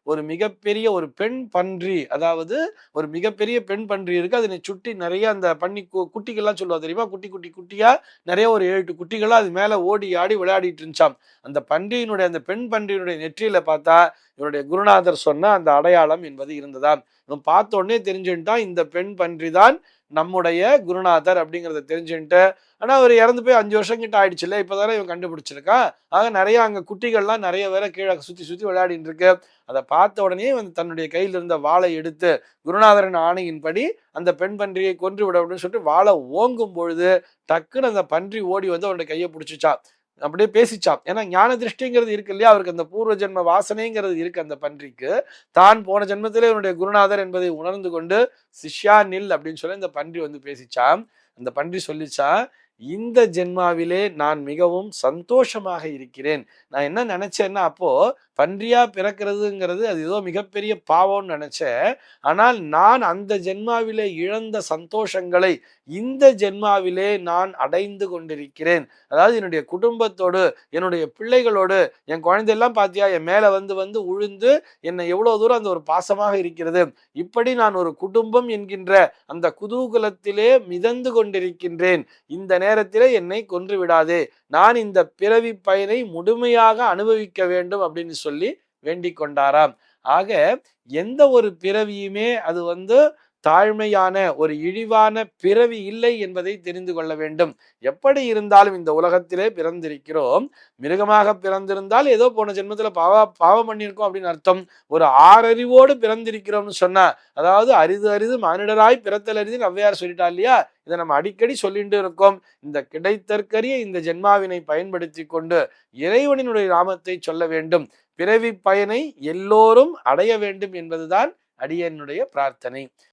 ஒரு மிகப்பெரிய ஒரு பெண் பன்றி, அதாவது ஒரு மிகப்பெரிய பெண் பன்றி இருக்கு. அதனை சுற்றி நிறைய அந்த பன்னி குட்டிகள்லாம் சொல்லுவா தெரியுமா? குட்டி குட்டி குட்டியா நிறைய ஒரு 7 8 குட்டிகளா அது மேல ஓடி ஆடி விளையாடிட்டு இருந்துச்சாம். அந்த பன்றியினுடைய அந்த பெண் பன்றியினுடைய நெற்றியில பார்த்தா இவருடைய குருநாதர் சொன்ன அந்த அடையாளம் என்பது இருந்ததாம். இவன் பார்த்த உடனே தெரிஞ்சுட்டான் இந்த பெண் பன்றி தான் நம்முடைய குருநாதர் அப்படிங்கிறத தெரிஞ்சுட்டு. ஆனா அவர் இறந்து போய் 5 வருஷம் கிட்ட ஆயிடுச்சுல்ல, இப்பதானே இவன் கண்டுபிடிச்சிருக்கான். ஆக நிறைய அங்க குட்டிகள்லாம் நிறைய வேற கீழே சுத்தி சுத்தி விளையாடிட்டு இருக்கு. அதை பார்த்த உடனே வந்து தன்னுடைய கையில் இருந்த வாளை எடுத்து குருநாதரின் ஆணையின்படி அந்த பெண் பன்றியை கொன்று விட அப்படின்னு சொல்லிட்டு வாளை ஓங்கும் பொழுது டக்குன்னு அந்த பன்றி ஓடி வந்து அவருடைய கையை பிடிச்சிச்சான். அப்படியே பேசிச்சான். ஏன்னா ஞான திருஷ்டிங்கிறது இருக்கு இல்லையா, அவருக்கு அந்த பூர்வ ஜென்ம வாசனைங்கிறது இருக்கு அந்த பன்றிக்கு. தான் போன ஜென்மத்திலே இவனுடைய குருநாதர் என்பதை உணர்ந்து கொண்டு சிஷ்யா நில் அப்படின்னு சொல்லி இந்த பன்றி வந்து பேசிச்சான். அந்த பன்றி சொல்லிச்சான், இந்த ஜென்மாவிலே நான் மிகவும் சந்தோஷமாக இருக்கிறேன். நான் என்ன நினைச்சேன்னா, அப்போ பன்றியா பிறக்கிறதுங்கிறது அது ஏதோ மிகப்பெரிய பாவம்னு நினைச்சேன். ஆனால் நான் அந்த ஜென்மாவிலே இழந்த சந்தோஷங்களை இந்த ஜென்மாவிலே நான் அடைந்து கொண்டிருக்கிறேன். அதாவது என்னுடைய குடும்பத்தோடு, என்னுடைய பிள்ளைகளோடு, என் குழந்தையெல்லாம் பார்த்தியா என் மேல வந்து வந்து உழுந்து என்னை எவ்வளவு தூரம் அந்த ஒரு பாசமாக இருக்கிறது. இப்படி நான் ஒரு குடும்பம் என்கின்ற அந்த குதூகலத்திலே மிதந்து கொண்டிருக்கின்றேன். இந்த நேரத்திலே என்னை கொன்று விடாதே, நான் இந்த பிறவி பயனை முழுமையாக அனுபவிக்க வேண்டும் அப்படின்னு சொல்லி வேண்டிக் கொண்டாராம். ஆக எந்த ஒரு பிறவியுமே அது வந்து தாழ்மையான ஒரு இழிவான பிறவி இல்லை என்பதை தெரிந்து கொள்ள வேண்டும். எப்படி இருந்தாலும் இந்த உலகத்திலே பிறந்திருக்கிறோம். மிருகமாக பிறந்திருந்தால் ஏதோ போன ஜென்மத்துல பாவம் பண்ணியிருக்கோம் அப்படின்னு அர்த்தம். ஒரு ஆறறிவோடு பிறந்திருக்கிறோம்னு சொன்னா, அதாவது அரிது அரிது மானிடராய் பிறத்தல் அரிதுன்னு ஔவையார் சொல்லிட்டா இல்லையா, இதை நம்ம அடிக்கடி சொல்லிட்டு இருக்கோம். இந்த கிடைத்தற்கரிய இந்த ஜென்மாவினை பயன்படுத்தி கொண்டு இறைவனினுடைய நாமத்தை சொல்ல வேண்டும். பிறவி பயனை எல்லோரும் அடைய வேண்டும் என்பதுதான் அடியனுடைய பிரார்த்தனை.